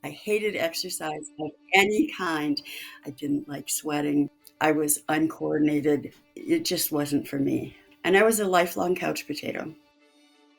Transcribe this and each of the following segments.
I hated exercise of any kind. I didn't like sweating. I was uncoordinated. It just wasn't for me. And I was a lifelong couch potato.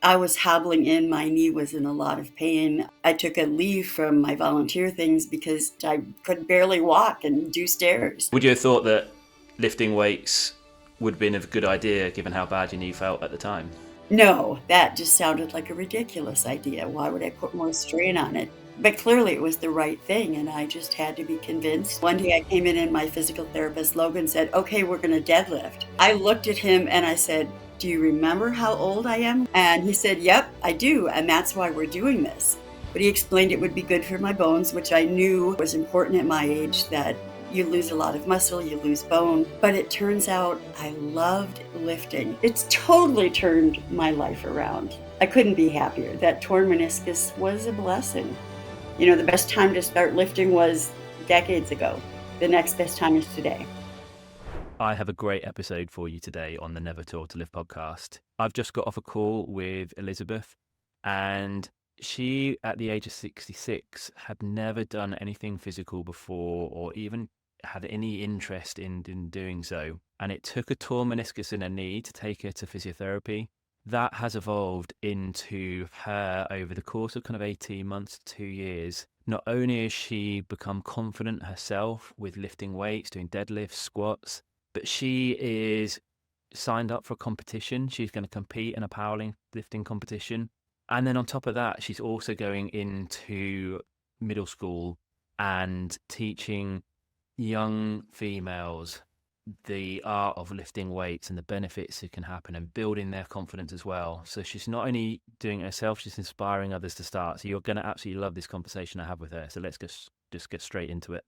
I was hobbling in, my knee was in a lot of pain. I took a leave from my volunteer things because I could barely walk and do stairs. Would you have thought that lifting weights would have been a good idea given how bad your knee felt at the time? No, that just sounded like a ridiculous idea. Why would I put more strain on it? But clearly it was the right thing, and I just had to be convinced. One day I came in and my physical therapist, Logan, said, "Okay, we're going to deadlift." I looked at him and I said, "Do you remember how old I am?" And he said, "Yep, I do, and that's why we're doing this." But he explained it would be good for my bones, which I knew was important at my age, that you lose a lot of muscle, you lose bone. But it turns out I loved lifting. It's totally turned my life around. I couldn't be happier. That torn meniscus was a blessing. You know, the best time to start lifting was decades ago. The next best time is today. I have a great episode for you today on the Never Taught to Live podcast. I've just got off a call with Elizabeth, and she, at the age of 66, had never done anything physical before or even had any interest in doing so. And it took a torn meniscus in her knee to take her to physiotherapy. That has evolved into her over the course of kind of 18 months to 2 years. Not only has she become confident herself with lifting weights, doing deadlifts, squats, but she is signed up for a competition. She's going to compete in a powerlifting competition. And then on top of that, she's also going into middle school and teaching young females the art of lifting weights and the benefits that can happen and building their confidence as well. So she's not only doing it herself, she's inspiring others to start. So you're going to absolutely love this conversation I have with her. So let's just get straight into it.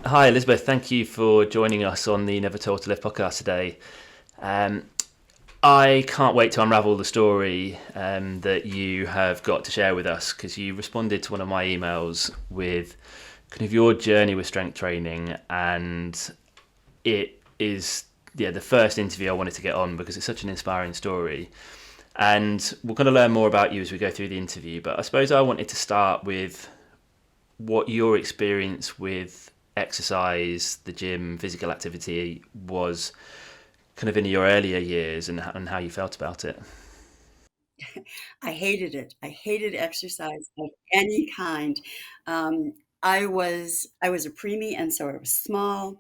Hi, Elizabeth. Thank you for joining us on the Never Taught to Live podcast today. I can't wait to unravel the story that you have got to share with us, because you responded to one of my emails with kind of your journey with strength training, and it is the first interview I wanted to get on because it's such an inspiring story. And we're going to learn more about you as we go through the interview, but I suppose I wanted to start with what your experience with exercise, the gym, physical activity was kind of in your earlier years, and how you felt about it. I hated it. I hated exercise of any kind. Um, I was a preemie, and so I was small,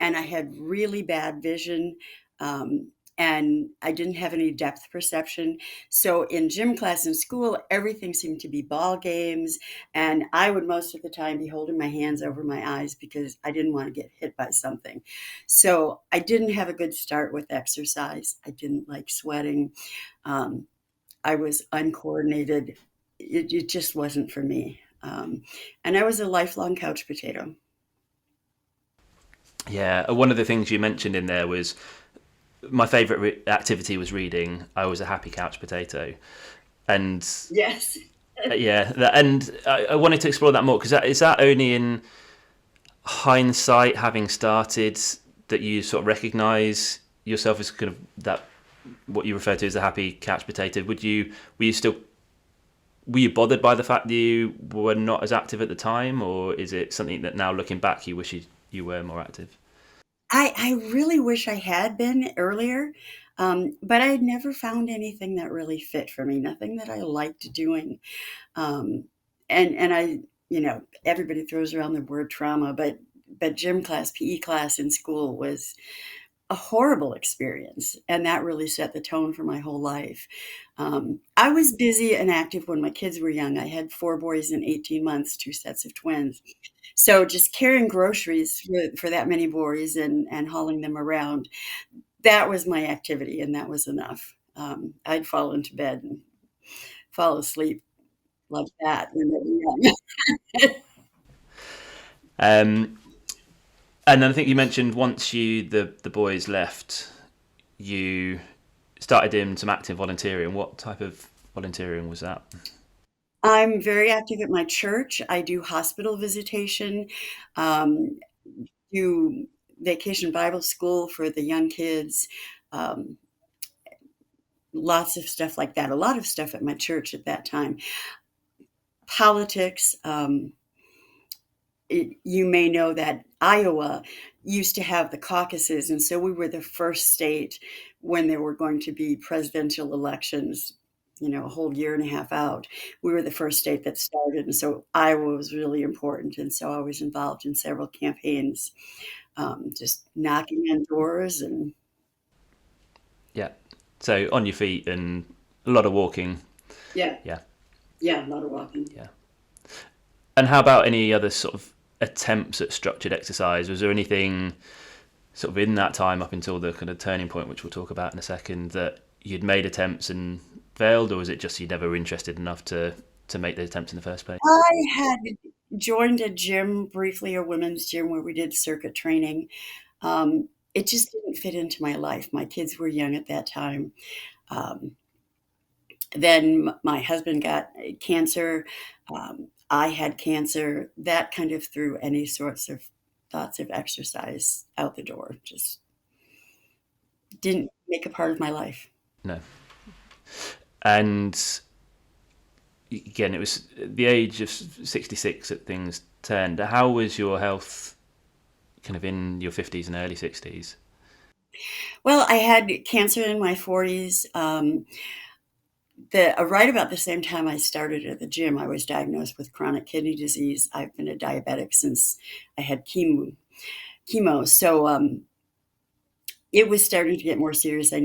and I had really bad vision, um, and I didn't have any depth perception. So in gym class in school, everything seemed to be ball games, and I would most of the time be holding my hands over my eyes because I didn't want to get hit by something. So I didn't have a good start with exercise. I didn't like sweating. Um, I was uncoordinated. It just wasn't for me. And I was a lifelong couch potato. Yeah, one of the things you mentioned in there was my favourite activity was reading. I was a happy couch potato, and Yes. I wanted to explore that more, because is that only in hindsight, having started, that you sort of recognise yourself as kind of that, what you refer to as a happy couch potato? Were you bothered by the fact that you were not as active at the time, or is it something that now looking back you wish you were more active? I really wish I had been earlier, but I had never found anything that really fit for me, nothing that I liked doing. Um, and everybody throws around the word trauma, but gym class, PE class in school was a horrible experience, and that really set the tone for my whole life. I was busy and active when my kids were young. I had 4 boys in 18 months, 2 sets of twins. So just carrying groceries for that many boys and hauling them around, that was my activity, and that was enough. I'd fall into bed and fall asleep like that when they were young. Um, and then I think you mentioned once the boys left, you started doing some active volunteering. What type of volunteering was that? I'm very active at my church. I do hospital visitation, um, do vacation Bible school for the young kids. Um, lots of stuff like that, a lot of stuff at my church at that time. Politics, you may know that Iowa used to have the caucuses, and so we were the first state when there were going to be presidential elections, a whole year and a half out. We were the first state that started, and so Iowa was really important, and so I was involved in several campaigns, just knocking on doors and Yeah. So on your feet and a lot of walking. yeah, Yeah. yeah, a lot of walking. Yeah. And how about any other sort of attempts at structured exercise? Was there anything sort of in that time up until the kind of turning point, which we'll talk about in a second, that you'd made attempts and failed, or was it just you never were interested enough to make the attempts in the first place? I had joined a gym briefly, a women's gym where we did circuit training. It just didn't fit into my life. My kids were young at that time. Um, then my husband got cancer. I had cancer. That kind of threw any sorts of thoughts of exercise out the door. Just didn't make a part of my life. No. And again, it was the age of 66 that things turned. How was your health kind of in your 50s and early 60s? Well, I had cancer in my 40s. Right about the same time I started at the gym, I was diagnosed with chronic kidney disease. I've been a diabetic since I had chemo. So it was starting to get more serious. I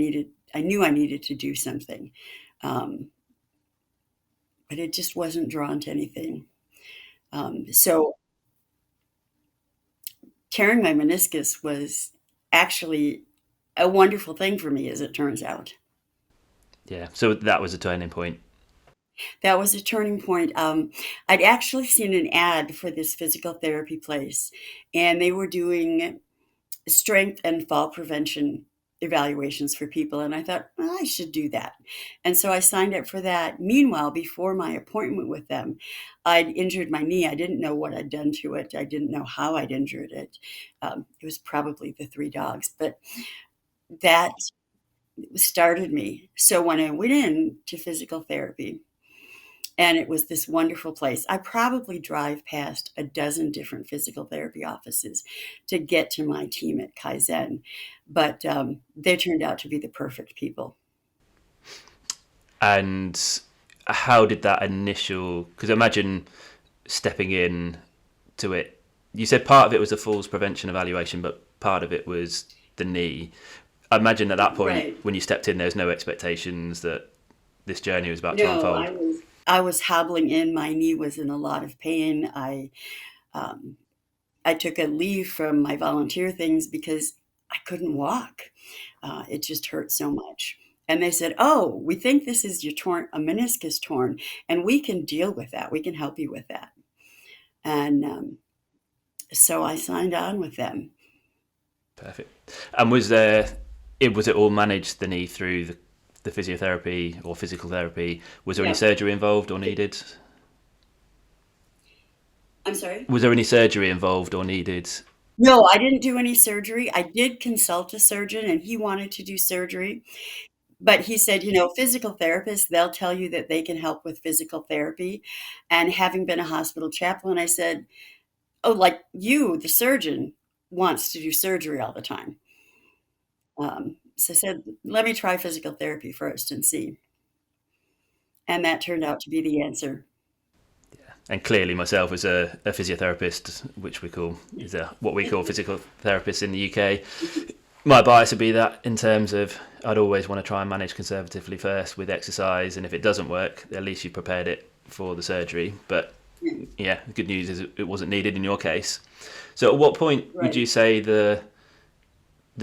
knew I needed to do something, um, but it just wasn't drawn to anything. So tearing my meniscus was actually a wonderful thing for me, as it turns out. Yeah. So that was a turning point. That was a turning point. I'd actually seen an ad for this physical therapy place, and they were doing strength and fall prevention evaluations for people. And I thought, well, I should do that. And so I signed up for that. Meanwhile, before my appointment with them, I'd injured my knee. I didn't know what I'd done to it. I didn't know how I'd injured it. It was probably the three dogs, but that started me. So when I went in to physical therapy, and it was this wonderful place. I probably drive past a dozen different physical therapy offices to get to my team at Kaizen, but they turned out to be the perfect people. And how did that initial, because imagine stepping in to it, you said part of it was a falls prevention evaluation, but part of it was the knee. I imagine at that point Right. when you stepped in, there's no expectations that this journey was about to No, unfold. I was hobbling in. My knee was in a lot of pain. Um, I took a leave from my volunteer things because I couldn't walk. It just hurt so much. And they said, "Oh, we think this is your a meniscus torn, and we can deal with that. We can help you with that." And so I signed on with them. Perfect. And was it all managed, the knee, through the physiotherapy or physical therapy? Was there any Yeah. surgery involved or needed? I'm sorry? Was there any surgery involved or needed? No, I didn't do any surgery. I did consult a surgeon, and he wanted to do surgery. But he said, physical therapists, they'll tell you that they can help with physical therapy. And having been a hospital chaplain, I said, "Oh, like you, the surgeon, wants to do surgery all the time." So I said, "Let me try physical therapy first and see." And that turned out to be the answer. And clearly, myself as a physiotherapist, which what we call physical therapists in the UK, my bias would be that in terms of I'd always want to try and manage conservatively first with exercise, and if it doesn't work, at least you prepared it for the surgery. But yeah, the good news is it wasn't needed in your case. So, at what point would Right. you say the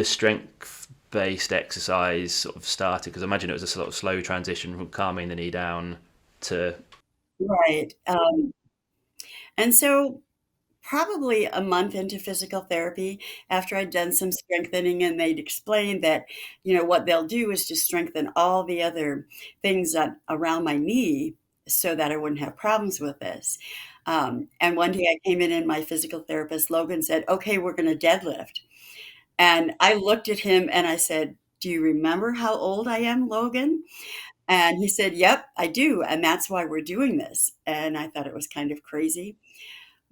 strength based exercise sort of started? Because I imagine it was a sort of slow transition from calming the knee down to Right. And so probably a month into physical therapy, after I'd done some strengthening, and they'd explained that, what they'll do is just strengthen all the other things around my knee so that I wouldn't have problems with this. And one day I came in and my physical therapist, Logan, said, "Okay, we're going to deadlift." And I looked at him and I said, "Do you remember how old I am, Logan?" And he said, "Yep, I do, and that's why we're doing this." And I thought it was kind of crazy,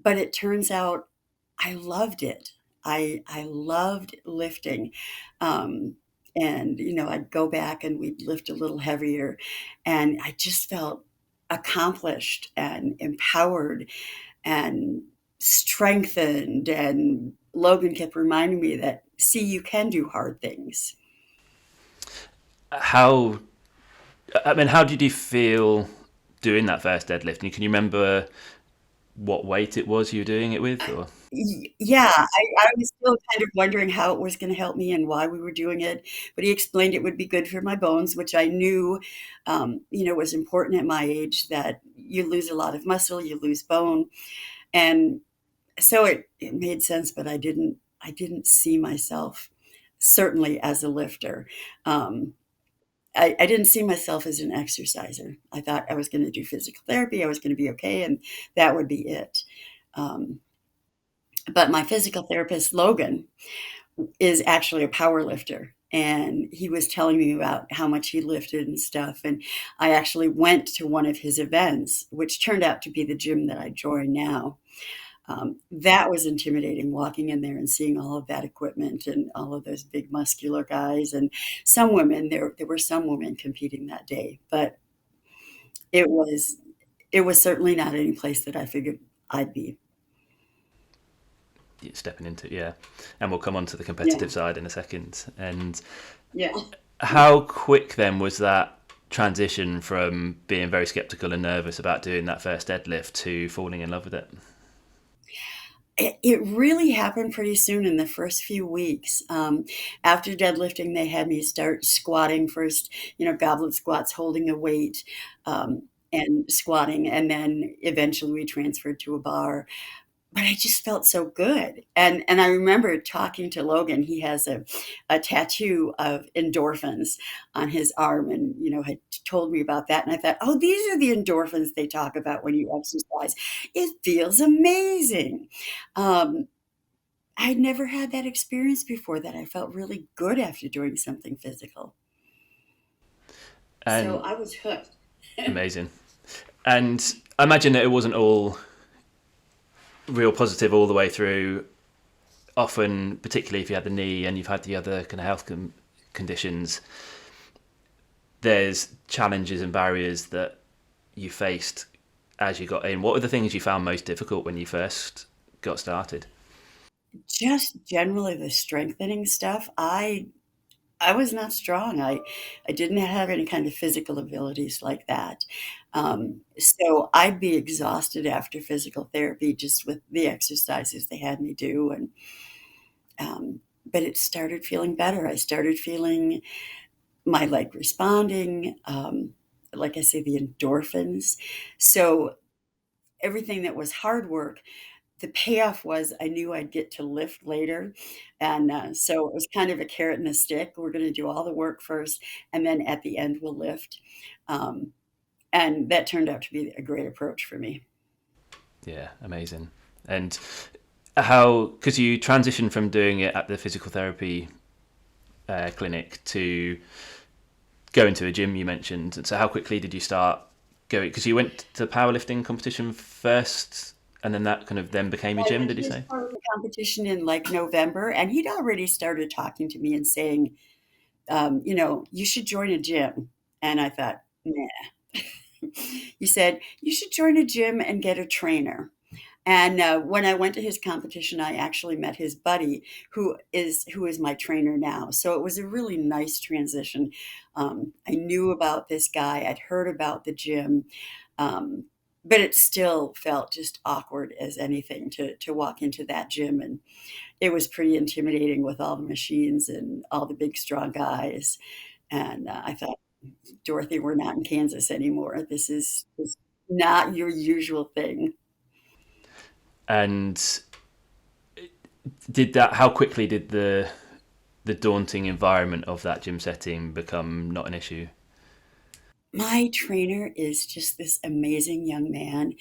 but it turns out I loved it. I loved lifting. Um, and, I'd go back and we'd lift a little heavier, and I just felt accomplished and empowered and strengthened. And Logan kept reminding me that, see, you can do hard things. How, I mean, how did you feel doing that first deadlift? And can you remember what weight it was you were doing it with? Or Yeah, I was still kind of wondering how it was gonna help me and why we were doing it, but he explained it would be good for my bones, which I knew, was important at my age, that you lose a lot of muscle, you lose bone, and so it made sense, but I didn't see myself certainly as a lifter. Um, I didn't see myself as an exerciser. I thought I was gonna do physical therapy, I was gonna be okay, and that would be it. Um, but my physical therapist, Logan, is actually a power lifter. And he was telling me about how much he lifted and stuff. And I actually went to one of his events, which turned out to be the gym that I join now. That was intimidating, walking in there and seeing all of that equipment and all of those big muscular guys. And some women, there were some women competing that day, but it was it was certainly not any place that I figured I'd be. stepping into it, yeah. And we'll come on to the Yeah. competitive side in a second. And Yeah. how quick then was that transition from being very skeptical and nervous about doing that first deadlift to falling in love with it? It really happened pretty soon in the first few weeks. After deadlifting, they had me start squatting first, goblet squats, holding a weight, and squatting, and then eventually we transferred to a bar. But I just felt so good. And I remember talking to Logan. He has a tattoo of endorphins on his arm, and, had told me about that. And I thought, oh, these are the endorphins they talk about when you exercise. It feels amazing. Um, I'd never had that experience before, that I felt really good after doing something physical. So And I was hooked. amazing. And I imagine that it wasn't all real positive all the way through. Often, particularly if you had the knee and you've had the other kind of conditions, there's challenges and barriers that you faced as you got in. What were the things you found most difficult when you first got started? Just generally the strengthening stuff. I was not strong. I didn't have any kind of physical abilities like that. So I'd be exhausted after physical therapy just with the exercises they had me do, and but it started feeling better. I started feeling my leg responding. Like I say, the endorphins. So everything that was hard work, the payoff was I knew I'd get to lift later. And so it was kind of a carrot and a stick. We're going to do all the work first, and then at the end, we'll lift. Um, and that turned out to be a great approach for me. Yeah, amazing. And how, because you transitioned from doing it at the physical therapy clinic to going to a gym, you mentioned. And so, how quickly did you start going? Because you went to the powerlifting competition first, and then that kind of then became your I gym. went Did to you his say? part of the competition in like November, and he'd already started talking to me and saying, you should join a gym. And I thought, nah. He said, you should join a gym and get a trainer. And when I went to his competition, I actually met his buddy, who is my trainer now. So it was a really nice transition. I knew about this guy. I'd heard about the gym, um, but it still felt just awkward as anything to walk into that gym, and it was pretty intimidating with all the machines and all the big strong guys. And I thought, Dorothy, we're not in Kansas anymore. This is not your usual thing. And did that? How quickly did the daunting environment of that gym setting become not an issue? My trainer is just this amazing young man,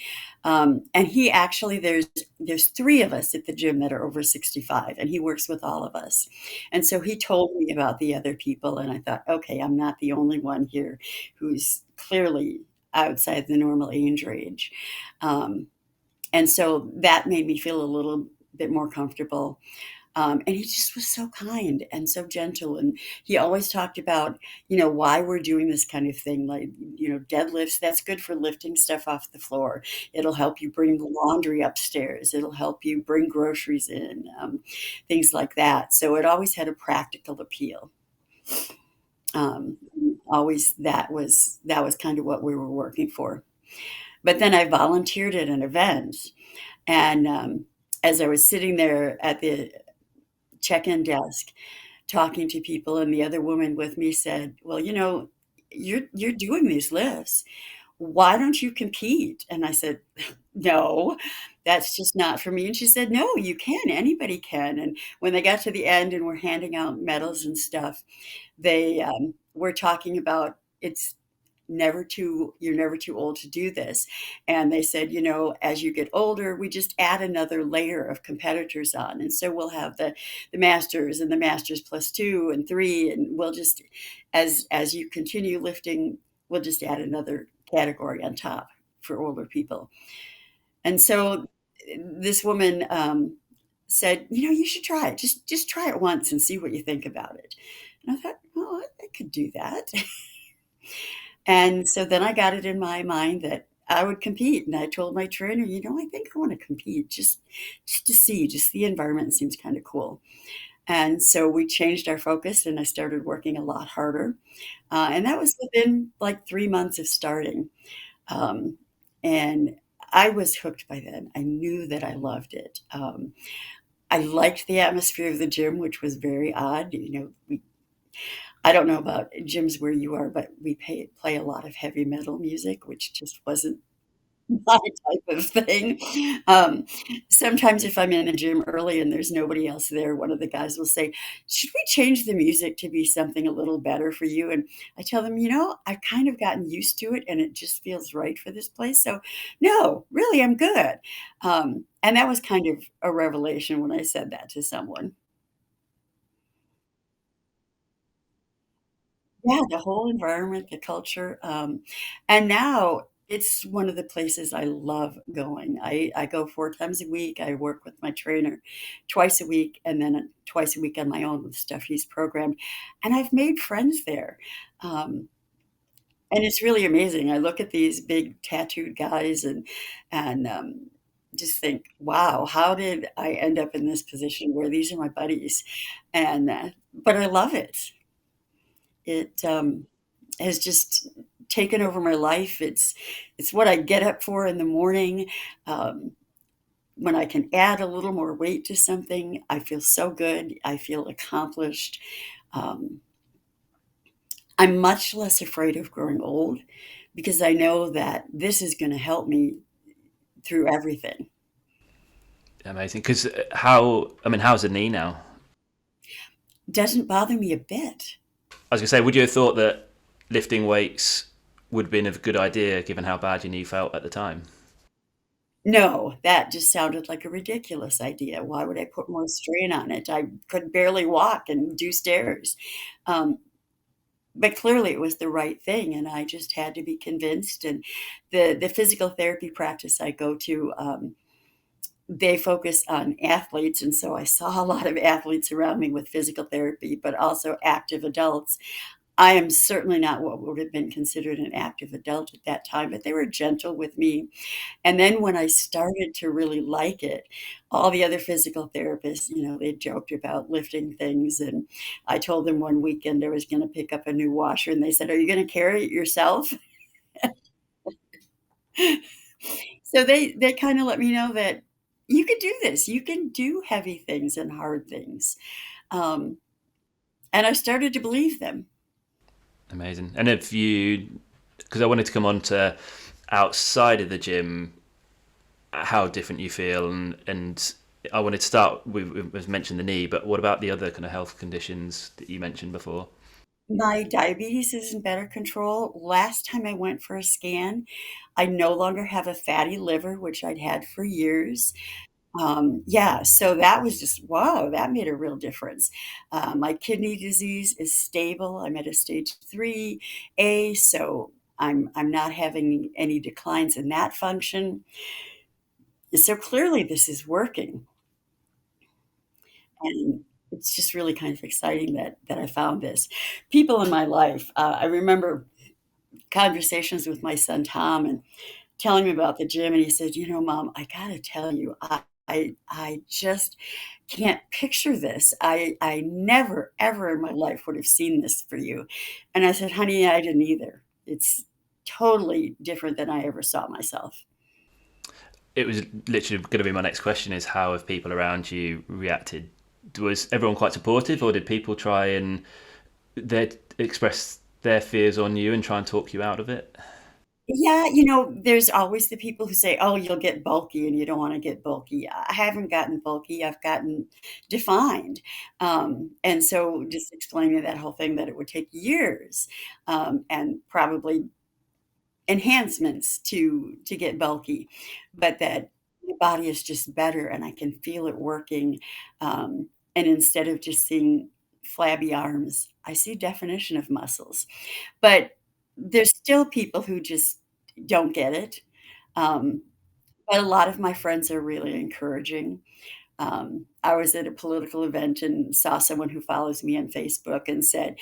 and he actually there's 3 of us at the gym that are over 65, and he works with all of us, and so he told me about the other people, and I thought, "Okay, I'm not the only one here who's clearly outside the normal age range," um, and so that made me feel a little bit more comfortable. And he just was so kind and so gentle. And he always talked about, why we're doing this kind of thing, like, deadlifts, that's good for lifting stuff off the floor. It'll help you bring the laundry upstairs. It'll help you bring groceries in, things like that. So it always had a practical appeal. Um, Always that was kind of what we were working for. But then I volunteered at an event, and as I was sitting there at the check-in desk talking to people, and the other woman with me said, "Well, you're doing these lifts. Why don't you compete?" And I said, "No, that's just not for me." And she said, "No, you can. Anybody can." And when they got to the end and were handing out medals and stuff, they were talking about it's you're never too old to do this. And they said, as you get older, we just add another layer of competitors on. And so we'll have the masters and the masters plus 2 and 3, and we'll just, as you continue lifting, we'll just add another category on top for older people. And so this woman said, you should try it. Just try it once and see what you think about it. And I thought, well, I could do that. And so then I got it in my mind that I would compete, and I told my trainer, I think I wanna compete just to see, just the environment seems kinda cool. And so we changed our focus, and I started working a lot harder, and that was within, like, 3 months of starting, um, and I was hooked by then. I knew that I loved it. I liked the atmosphere of the gym, which was very odd. I don't know about gyms where you are, but we play a lot of heavy metal music, which just wasn't my type of thing. Um, Sometimes if I'm in a gym early and there's nobody else there, one of the guys will say, "Should we change the music to be something a little better for you?" And I tell them, I've kind of gotten used to it and it just feels right for this place. So, no, really, I'm good. And that was kind of a revelation when I said that to someone. Yeah, the whole environment, the culture, and now it's one of the places I love going. I go 4 times a week, I work with my trainer twice a week, and then, twice a week on my own with stuff he's programmed, and I've made friends there, um, and it's really amazing. I look at these big tattooed guys and just think, "Wow, how did I end up in this position where these are my buddies?" And, but I love it. It, has just taken over my life. It's what I get up for in the morning. Um, when I can add a little more weight to something, I feel so good. I feel accomplished. Um, I'm much less afraid of growing old because I know that this is going to help me through everything. Amazing. Because how's the knee now? Doesn't bother me a bit. I was gonna say, would you have thought that lifting weights would have been a good idea given how bad your knee felt at the time? No, that just sounded like a ridiculous idea. Why would I put more strain on it? I could barely walk and do stairs. Um, But clearly it was the right thing, and I just had to be convinced, and the physical therapy practice I go to, they focus on athletes, and so I saw a lot of athletes around me with physical therapy, but also active adults. I am certainly not what would have been considered an active adult at that time, but they were gentle with me, and then when I started to really like it, all the other physical therapists, they joked about lifting things, and I told them one weekend I was gonna pick up a new washer, and they said, "Are you gonna carry it yourself?" So they kinda let me know that you can do this, you can do heavy things and hard things, um, and I started to believe them. Amazing. And if you, because I wanted to come on to outside of the gym, how different you feel, and I wanted to start with mentioned the knee, but what about the other kind of health conditions that you mentioned before? My diabetes is in better control. Last time I went for a scan, I no longer have a fatty liver, which I'd had for years. Yeah, so that was just wow, that made a real difference. My kidney disease is stable. I'm at a stage 3A, so I'm not having any declines in that function. So clearly this is working, and it's just really kind of exciting that I found this. People in my life, I remember conversations with my son Tom and telling me about the gym, and he said, "You know, Mom, I gotta tell you, I just can't picture this. I never, ever in my life would have seen this for you." And I said, "Honey, I didn't either. It's totally different than I ever saw myself." It was literally going to be my next question: is how have people around you reacted? Was everyone quite supportive, or did people try and they express their fears on you and try and talk you out of it? Yeah, there's always the people who say, "Oh, you'll get bulky and you don't wanna get bulky." I haven't gotten bulky, I've gotten defined. And so just explaining that whole thing that it would take years, and probably enhancements to get bulky, but that the body is just better and I can feel it working. And instead of just seeing flabby arms, I see definition of muscles. But there's still people who just don't get it. Um, but a lot of my friends are really encouraging. I was at a political event and saw someone who follows me on Facebook and said,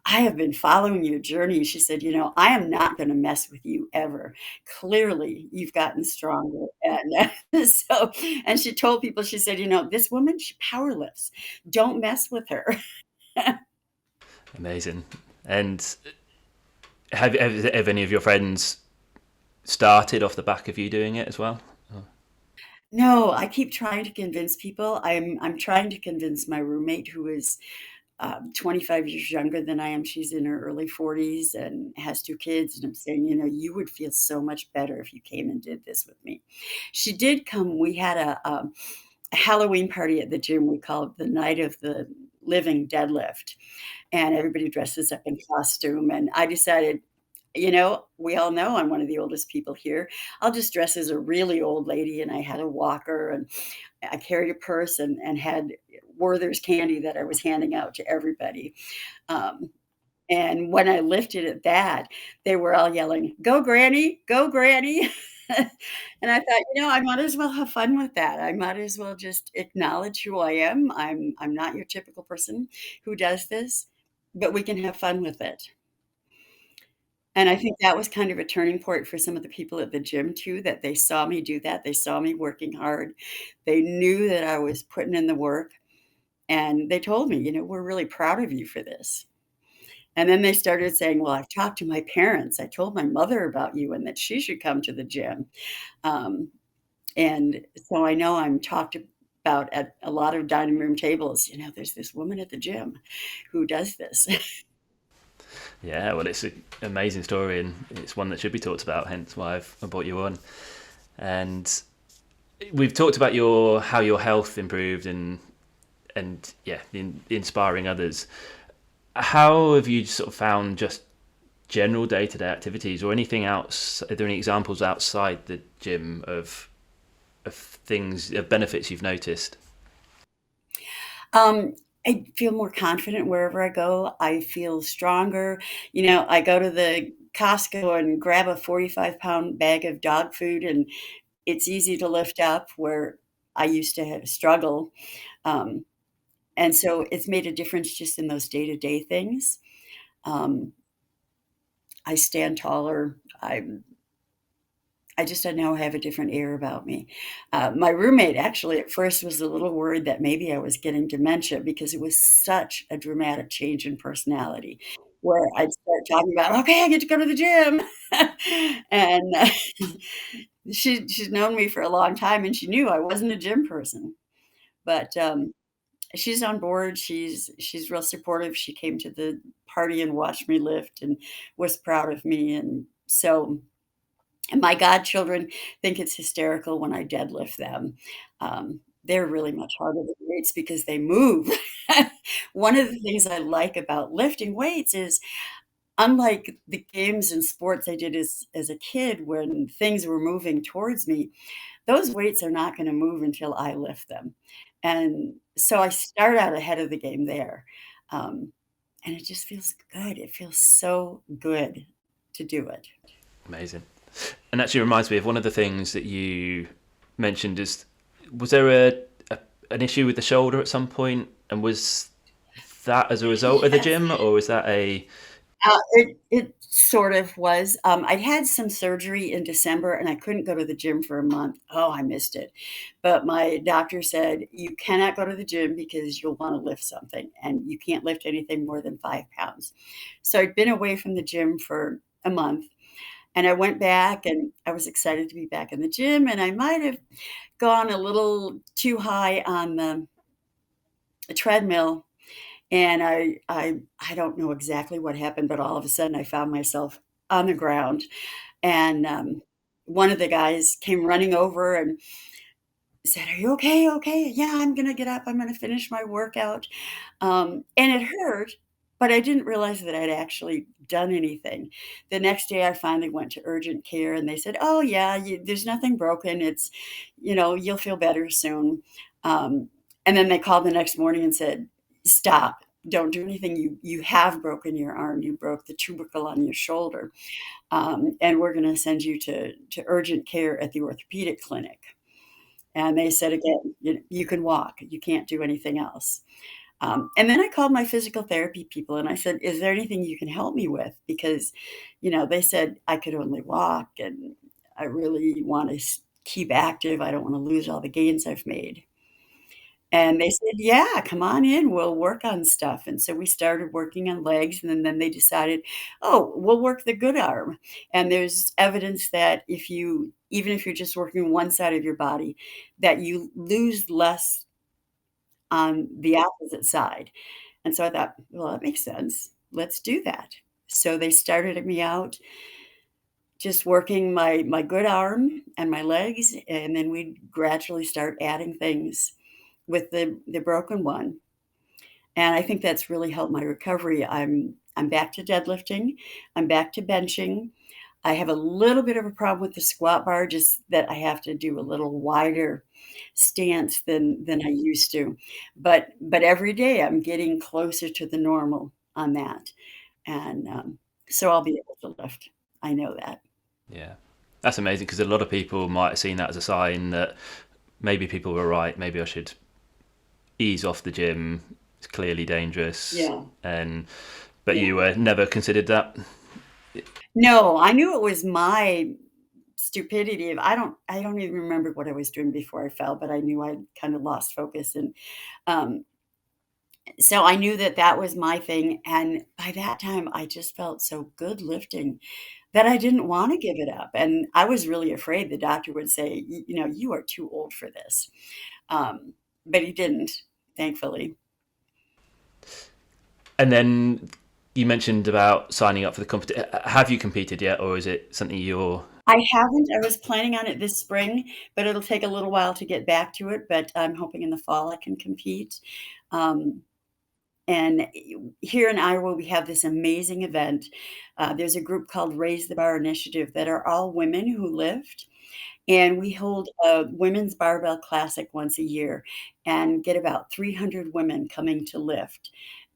"I have been following your journey." She said, "I am not going to mess with you ever. Clearly, you've gotten stronger." And and she told people, she said, "This woman, she power lifts. Don't mess with her." Amazing. And have any of your friends started off the back of you doing it as well? No, I keep trying to convince people. I'm trying to convince my roommate who is 25 years younger than I am. She's in her early 40s and has 2 kids, and I'm saying, "You would feel so much better if you came and did this with me." She did come. We had a Halloween party at the gym. We call it the Night of the Living Deadlift, and everybody dresses up in costume, and I decided, we all know I'm one of the oldest people here. I'll just dress as a really old lady, and I had a walker, and I carried a purse and had Werther's candy that I was handing out to everybody. Um, and when I lifted at that, they were all yelling, "Go, Granny, go, Granny." And I thought, I might as well have fun with that. I might as well just acknowledge who I am. I'm not your typical person who does this, but we can have fun with it. And I think that was kind of a turning point for some of the people at the gym too, that they saw me do that. They saw me working hard. They knew that I was putting in the work, and they told me, "We're really proud of you for this." And then they started saying, "Well, I've talked to my parents. I told my mother about you and that she should come to the gym." Um, and so I know I'm talked about at a lot of dining room tables. There's this woman at the gym who does this. Yeah, well, it's an amazing story and it's one that should be talked about. Hence why I brought you on. And we've talked about your how your health improved and yeah, inspiring others. How have you sort of found just general day to day activities or anything else? Are there any examples outside the gym of things of benefits you've noticed? Um, I feel more confident wherever I go. I feel stronger. I go to the Costco and grab a 45-pound bag of dog food, and it's easy to lift up where I used to have struggle. Um, and so it's made a difference just in those day-to-day things. Um, I stand taller. I just I now have a different air about me. My roommate actually at first was a little worried that maybe I was getting dementia because it was such a dramatic change in personality, where I'd start talking about, "Okay, I get to go to the gym." And she's known me for a long time, and she knew I wasn't a gym person. But she's on board. She's real supportive. She came to the party and watched me lift and was proud of me. And so and my godchildren think it's hysterical when I deadlift them. Um, they're really much harder than weights because they move. One of the things I like about lifting weights is, unlike the games and sports I did as a kid when things were moving towards me, those weights are not gonna move until I lift them, and so I start out ahead of the game there, um, and it just feels good. It feels so good to do it. Amazing. And actually reminds me of one of the things that you mentioned is, was there an issue with the shoulder at some point, and was that as a result of the Yes. gym, or was that a It sort of was. I'd had some surgery in December, and I couldn't go to the gym for a month. Oh, I missed it. But my doctor said, "You cannot go to the gym because you'll wanna lift something, and you can't lift anything more than 5 pounds." So I'd been away from the gym for a month, and I went back, and I was excited to be back in the gym, and I might have gone a little too high on the treadmill, and I don't know exactly what happened, but all of a sudden I found myself on the ground, and, one of the guys came running over and said, "Are you okay? Okay. Yeah, I'm gonna get up. I'm gonna finish my workout." And it hurt, but I didn't realize that I'd actually done anything. The next day, I finally went to urgent care, and they said, "Oh, yeah, there's nothing broken. You'll feel better soon." Um, and then they called the next morning and said, "Stop. Don't do anything. You have broken your arm. You broke the tubercle on your shoulder, and we're going to send you to urgent care at the orthopedic clinic." And they said again, "You can walk. You can't do anything else." And then I called my physical therapy people and I said, "Is there anything you can help me with?" Because, they said I could only walk and I really want to keep active. I don't want to lose all the gains I've made. And they said, "Yeah, come on in. We'll work on stuff." And so we started working on legs, and then they decided, "Oh, we'll work the good arm." And there's evidence that even if you're just working one side of your body, that you lose less on the opposite side. And so I thought, "Well, that makes sense. Let's do that." So they started me out just working my good arm and my legs, and then we'd gradually start adding things with the broken one. And I think that's really helped my recovery. I'm back to deadlifting, I'm back to benching. I have a little bit of a problem with the squat bar, just that I have to do a little wider stance than I used to. But every day I'm getting closer to the normal on that. And, so I'll be able to lift. I know that. yeah? That's amazing, because a lot of people might have seen that as a sign that maybe people were right. Maybe I should ease off the gym. It's clearly dangerous, Yeah, and but yeah. you never considered that. No, I knew it was my stupidity. I don't even remember what I was doing before I fell, but I knew I'd kinda lost focus, and, um, so I knew that that was my thing, and by that time, I just felt so good lifting that I didn't wanna give it up, and I was really afraid the doctor would say, "You are too old for this." Um, but he didn't, thankfully. And then you mentioned about signing up for the competition. Have you competed yet, or is it something you're? I haven't. I was planning on it this spring, but it'll take a little while to get back to it, but I'm hoping in the fall I can compete. Um, and here in Iowa, we have this amazing event. There's a group called Raise the Bar Initiative that are all women who lift, and we hold a women's barbell classic once a year and get about 300 women coming to lift.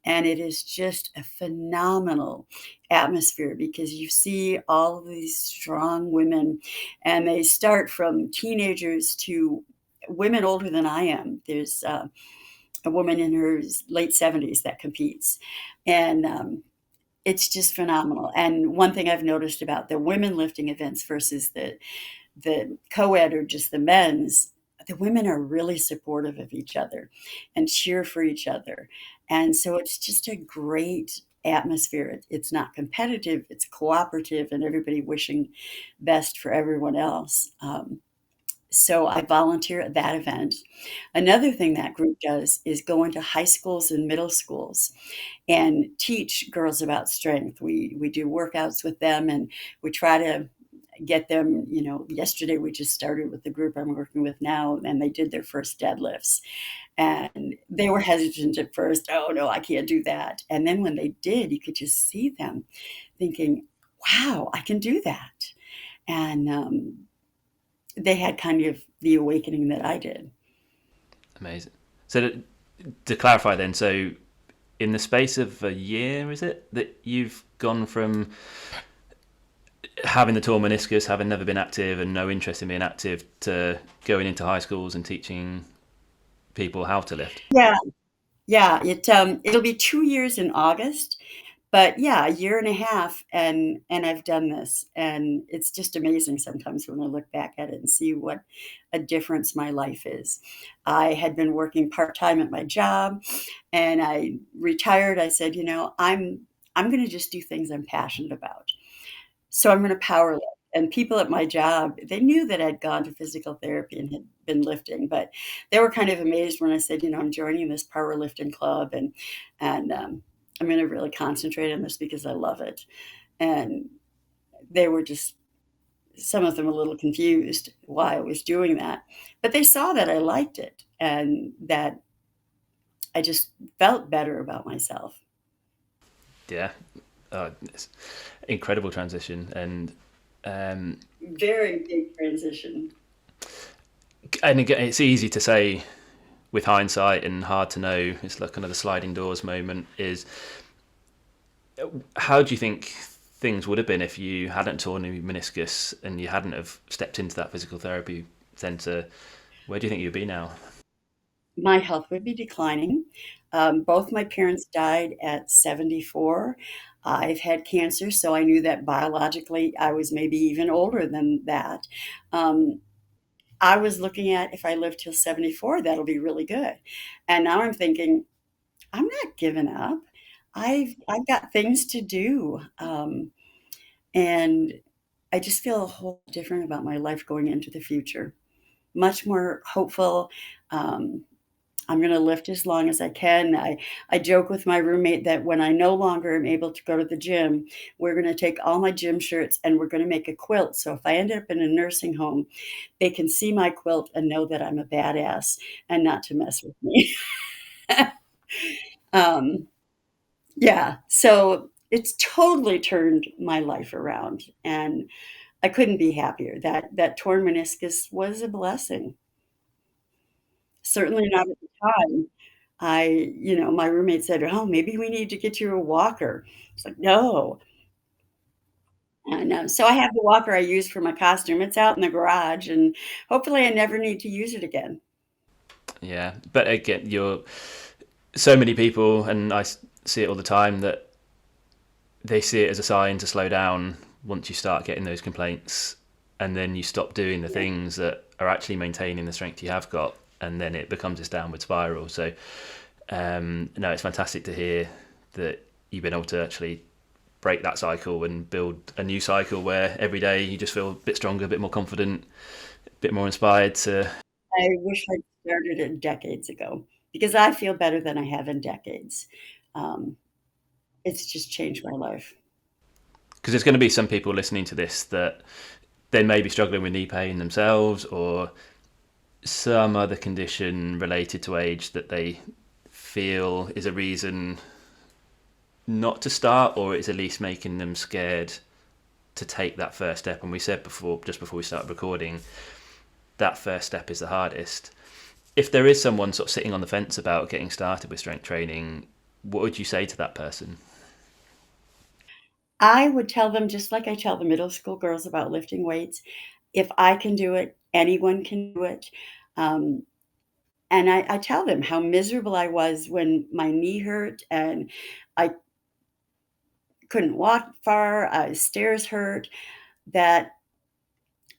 And it is just a phenomenal atmosphere because you see all of these strong women, and they start from teenagers to women older than I am. There's a woman in her late 70s that competes. And it's just phenomenal. And one thing I've noticed about the women lifting events versus the co-ed or just the men's, the women are really supportive of each other and cheer for each other. And so it's just a great atmosphere. It's not competitive, it's cooperative, and everybody wishing best for everyone else. So I volunteer at that event. Another thing that group does is go into high schools and middle schools and teach girls about strength. We do workouts with them, and we try to get them, yesterday we just started with the group I'm working with now, and they did their first deadlifts. And they were hesitant at first. Oh, no, I can't do that. And then when they did, you could just see them thinking, wow, I can do that. And they had kind of the awakening that I did. Amazing. So to clarify then, so in the space of a year, is it that you've gone from having the torn meniscus, having never been active and no interest in being active, to going into high schools and teaching people how to lift? Yeah, yeah. It'll be 2 years in August, but yeah, a year and a half, and I've done this, and it's just amazing sometimes when I look back at it and see what a difference my life is. I had been working part-time at my job, and I retired. I said, I'm going to just do things I'm passionate about. So I'm going to power lift. And people at my job, they knew that I'd gone to physical therapy and had been lifting, but they were kind of amazed when I said, I'm joining this powerlifting club, and I'm going to really concentrate on this because I love it. And they were just, some of them, a little confused why I was doing that, but they saw that I liked it and that I just felt better about myself. Yeah, it's incredible transition, um, Very big transition. and again, it's easy to say with hindsight and hard to know. It's like kind of the sliding doors moment. Is how do you think things would have been if you hadn't torn your meniscus and you hadn't have stepped into that physical therapy center? Where do you think you'd be now? My health would be declining. Both my parents died at 74. I've had cancer, so I knew that biologically I was maybe even older than that. Um, I was looking at, if I live till 74, that'll be really good. And now I'm thinking, I'm not giving up. I've got things to do. And I just feel a whole different about my life going into the future. Much more hopeful. Um, I'm going to lift as long as I can. I joke with my roommate that when I no longer am able to go to the gym, we're going to take all my gym shirts and we're going to make a quilt. So if I end up in a nursing home, they can see my quilt and know that I'm a badass and not to mess with me. um, yeah, so it's totally turned my life around, and I couldn't be happier. That torn meniscus was a blessing. Certainly not at the time. My roommate said, "Oh, maybe we need to get you a walker." It's like, "No." And, so I have the walker I use for my costume. It's out in the garage, and hopefully I never need to use it again. Yeah, but again, you're so many people, and I see it all the time, that they see it as a sign to slow down once you start getting those complaints, and then you stop doing the Yeah. things that are actually maintaining the strength you have got, and then it becomes this downward spiral. So, no, it's fantastic to hear that you've been able to actually break that cycle and build a new cycle where every day you just feel a bit stronger, a bit more confident, a bit more inspired to. I wish I'd started it decades ago because I feel better than I have in decades. Um, it's just changed my life. Because there's going to be some people listening to this that they may be struggling with knee pain themselves, or some other condition related to age that they feel is a reason not to start, or it's at least making them scared to take that first step. And we said before, just before we started recording, that first step is the hardest. If there is someone sort of sitting on the fence about getting started with strength training, what would you say to that person? I would tell them just like I tell the middle school girls about lifting weights, if I can do it, anyone can do it. Um, and I tell them how miserable I was when my knee hurt and I couldn't walk far, stairs hurt, that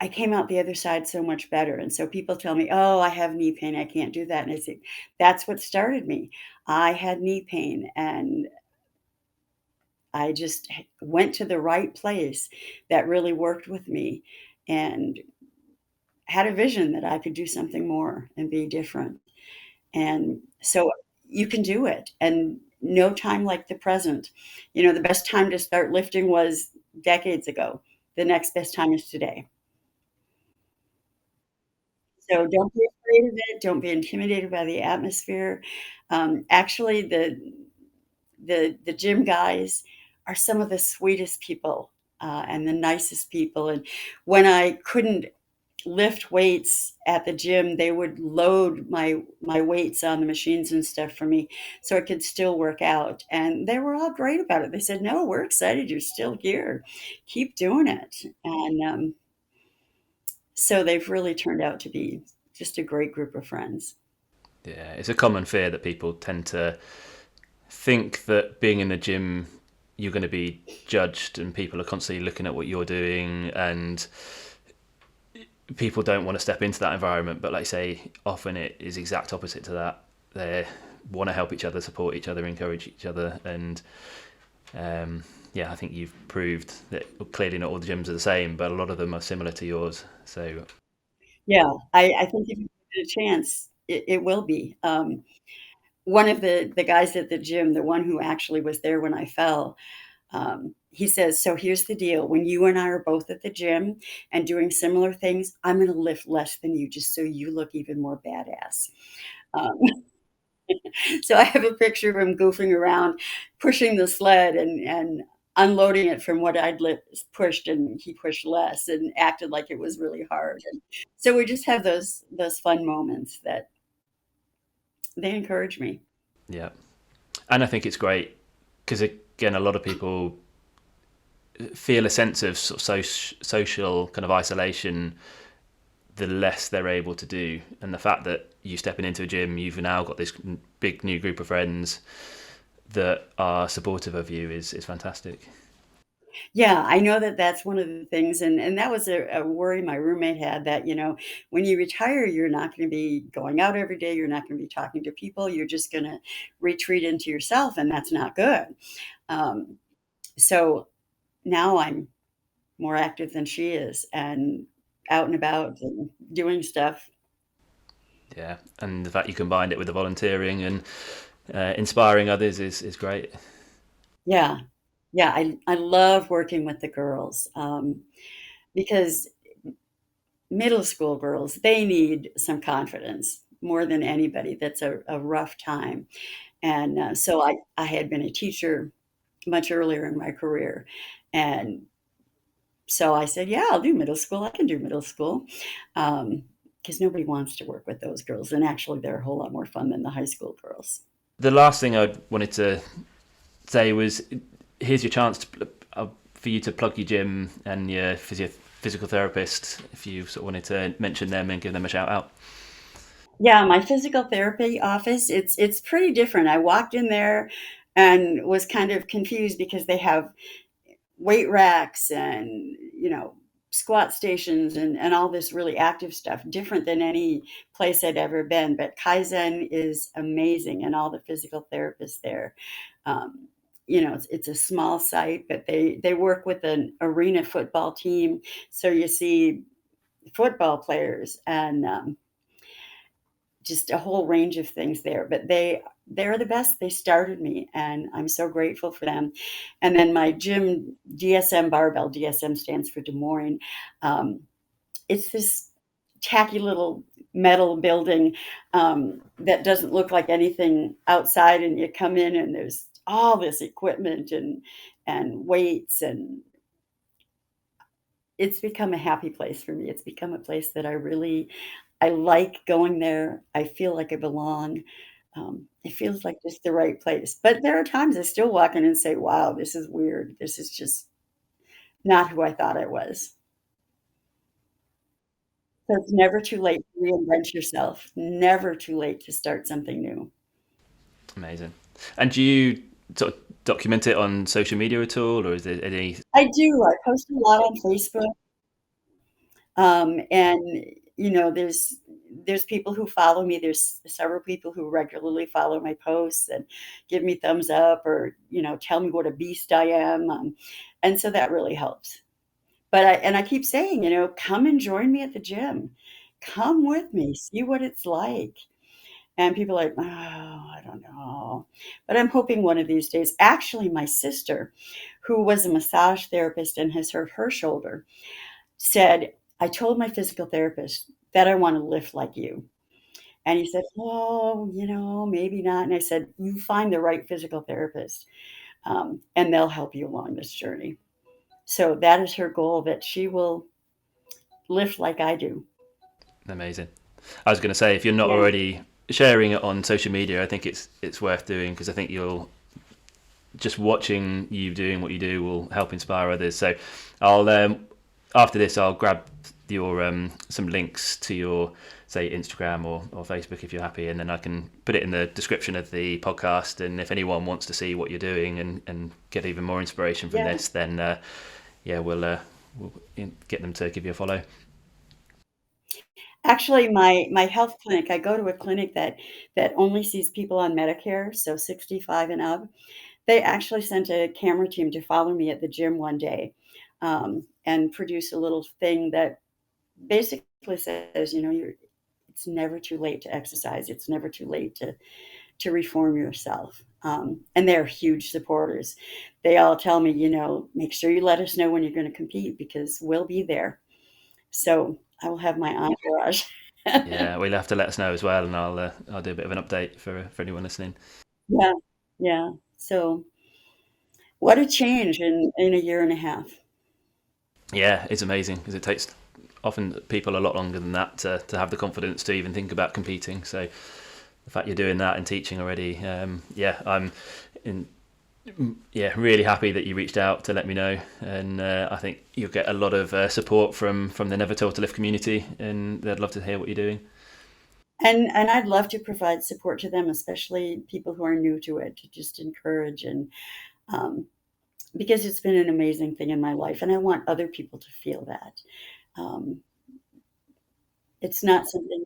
I came out the other side so much better. And so people tell me, "Oh, I have knee pain. I can't do that." And I say, "That's what started me. I had knee pain, and I just went to the right place that really worked with me and had a vision that I could do something more and be different." And so you can do it. And no time like the present. The best time to start lifting was decades ago. the next best time is today. So don't be afraid of it. Don't be intimidated by the atmosphere. Actually, the gym guys are some of the sweetest people and the nicest people. And when I couldn't lift weights at the gym, they would load my weights on the machines and stuff for me so I could still work out. And they were all great about it. They said, "No, we're excited you're still here. Keep doing it." And so they've really turned out to be just a great group of friends. Yeah, it's a common fear that people tend to think that being in the gym, you're going to be judged and people are constantly looking at what you're doing, and people don't want to step into that environment. But like I say, often it is exact opposite to that. They want to help each other, support each other, encourage each other, and yeah, I think you've proved that clearly not all the gyms are the same, but a lot of them are similar to yours. So Yeah, I think if you give it a chance, it will be. One of the guys at the gym, the one who actually was there when I fell, he says, "So here's the deal. When you and I are both at the gym and doing similar things, I'm going to lift less than you just so you look even more badass." Um, so I have a picture of him goofing around, pushing the sled and unloading it from what pushed, and he pushed less and acted like it was really hard. And so we just have those fun moments that they encourage me. yeah, and I think it's great because again, a lot of people feel a sense of, sort of social kind of isolation the less they're able to do. And the fact that you stepping into a gym, you've now got this big new group of friends that are supportive of you is fantastic. Yeah, I know that that's one of the things, and that was a worry my roommate had that, when you retire, you're not gonna be going out every day, you're not gonna be talking to people, you're just gonna retreat into yourself, and that's not good. Um, so now I'm more active than she is and out and about and doing stuff. Yeah, and the fact you combined it with the volunteering and inspiring others is great. Yeah. Yeah, I love working with the girls, because middle school girls, they need some confidence more than anybody. That's a rough time. And so I had been a teacher much earlier in my career. And so I said, yeah, I'll do middle school. I can do middle school. Because nobody wants to work with those girls. And actually, they're a whole lot more fun than the high school girls. The last thing I wanted to say was, here's your chance for you to plug your gym and your physical therapist if you sort of wanted to mention them and give them a shout out. Yeah, my physical therapy office, it's pretty different. I walked in there and was kind of confused because they have weight racks and squat stations and all this really active stuff, different than any place I'd ever been. But Kaizen is amazing, and all the physical therapists there. um, it's a small site, but they work with an arena football team, so you see football players and just a whole range of things there. But they're the best. They started me, and I'm so grateful for them. And then my gym, DSM Barbell, DSM stands for Des Moines. Um, it's this tacky little metal building that doesn't look like anything outside, and you come in and there's all this equipment and weights, and it's become a happy place for me. It's become a place that I like going there. I feel like I belong. It feels like just the right place. But there are times I still walk in and say, wow, this is weird. This is just not who I thought I was. So it's never too late to reinvent yourself. Never too late to start something new. Amazing. And do you sort of document it on social media at all, or is there any? I do. I post a lot on Facebook. And there's people who follow me. There's several people who regularly follow my posts and give me thumbs up, or tell me what a beast I am. And so that really helps. But I keep saying, come and join me at the gym. Come with me, see what it's like. And people are like, oh, I don't know. But I'm hoping one of these days. Actually, my sister, who was a massage therapist and has hurt her shoulder, said, I told my physical therapist that I want to lift like you. And he said, oh, maybe not. And I said, you find the right physical therapist, and they'll help you along this journey. So that is her goal, that she will lift like I do. Amazing. I was going to say, if you're not Yeah. already sharing it on social media, I think it's worth doing, because I think you'll just watching you doing what you do will help inspire others. So I'll after this I'll grab your some links to your, say, Instagram or Facebook if you're happy, and then I can put it in the description of the podcast. And if anyone wants to see what you're doing and get even more inspiration from Yeah. this, then we'll get them to give you a follow. Actually, my health clinic, I go to a clinic that only sees people on Medicare, so 65 and up. They actually sent a camera team to follow me at the gym one day, and produce a little thing that basically says, it's never too late to exercise. It's never too late to reform yourself. And they're huge supporters. They all tell me, make sure you let us know when you're going to compete, because we'll be there. So I will have my entourage. Yeah, well, you'll have to let us know as well, and I'll do a bit of an update for anyone listening. Yeah, yeah. So what a change in a year and a half. Yeah, it's amazing, because it takes often people a lot longer than that to have the confidence to even think about competing. So the fact you're doing that and teaching already, I'm in, really happy that you reached out to let me know, and I think you'll get a lot of support from the Never Told to Lift community, and they'd love to hear what you're doing. And I'd love to provide support to them, especially people who are new to it, to just encourage um, because it's been an amazing thing in my life, and I want other people to feel that. Um, it's not something.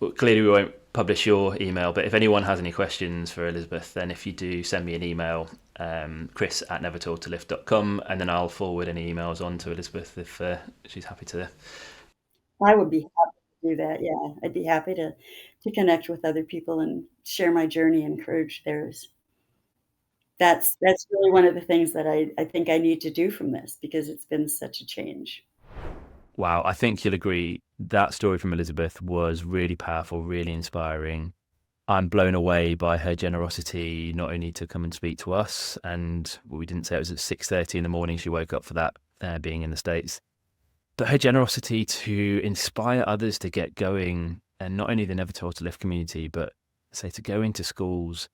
Well, clearly we won't publish your email, but if anyone has any questions for Elizabeth, then if you do send me an email, chris@nevertoldtolift.com, and then I'll forward any emails on to Elizabeth if she's happy to. I would be happy to do that. Yeah, I'd be happy to connect with other people and share my journey, encourage theirs. That's really one of the things that I think I need to do from this, because it's been such a change. Wow, I think you'll agree that story from Elizabeth was really powerful, really inspiring. I'm blown away by her generosity, not only to come and speak to us, and we didn't say it was at 6:30 in the morning she woke up for that, being in the States, but her generosity to inspire others to get going, and not only the Never Told to Lift community, but say to go into schools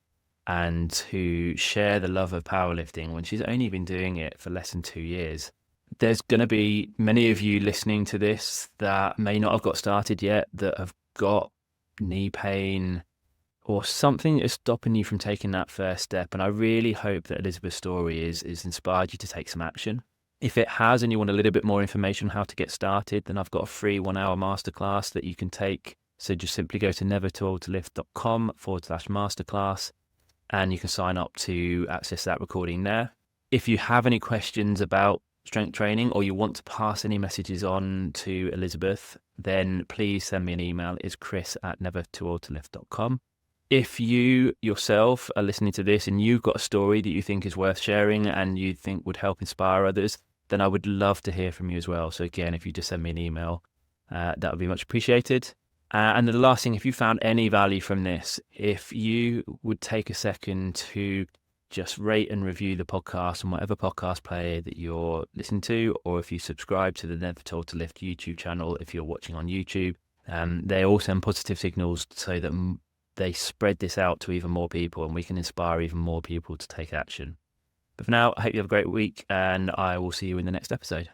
and to share the love of powerlifting when she's only been doing it for less than 2 years. There's going to be many of you listening to this that may not have got started yet, that have got knee pain or something is stopping you from taking that first step. And I really hope that Elizabeth's story is inspired you to take some action. If it has, and you want a little bit more information on how to get started, then I've got a free 1 hour masterclass that you can take. So just simply go to nevertoldtolift.com/masterclass, and you can sign up to access that recording there. If you have any questions about strength training, or you want to pass any messages on to Elizabeth, then please send me an email. It's chris@nevertoldtolift.com. If you yourself are listening to this and you've got a story that you think is worth sharing and you think would help inspire others, then I would love to hear from you as well. So again, if you just send me an email, that would be much appreciated. And the last thing, if you found any value from this, if you would take a second to just rate and review the podcast on whatever podcast player that you're listening to, or if you subscribe to the Never Told to Lift YouTube channel, if you're watching on YouTube, they all send positive signals so that they spread this out to even more people, and we can inspire even more people to take action. But for now, I hope you have a great week, and I will see you in the next episode.